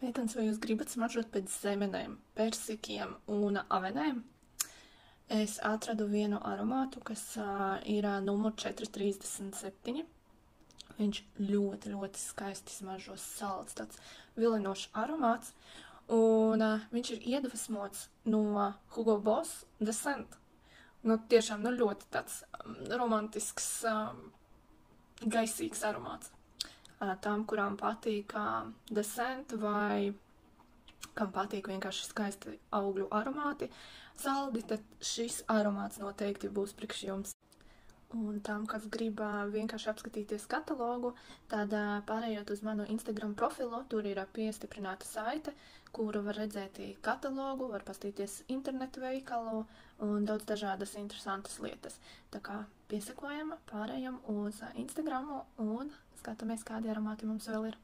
Meitenes, vai jūs gribat smaržot pēc zemenēm, persikiem un avenēm? Es atradu vienu aromātu, kas ir numur 437. Viņš ļoti, ļoti skaisti smaržo, salds, tāds vilinošs aromāts. Un viņš ir iedvesmots no Hugo Boss Descent. Tiešām, ļoti tāds romantisks, gaisīgs aromāts. Tām, kurām patīk Descent vai kam patīk vienkārši skaisti augļu aromāti, saldi, tad šis aromāts noteikti būs priekš jums. Un tām, kas grib vienkārši apskatīties katalogu, tad pārējot uz manu Instagram profilu, tur ir piestiprināta saite, kuru var redzēt katalogu, var pastīties internetu veikalu un daudz dažādas interesantas lietas. Tā kā piesakojam, pārējam uz Instagramu un skatāmies, kādi aromāti mums vēl ir.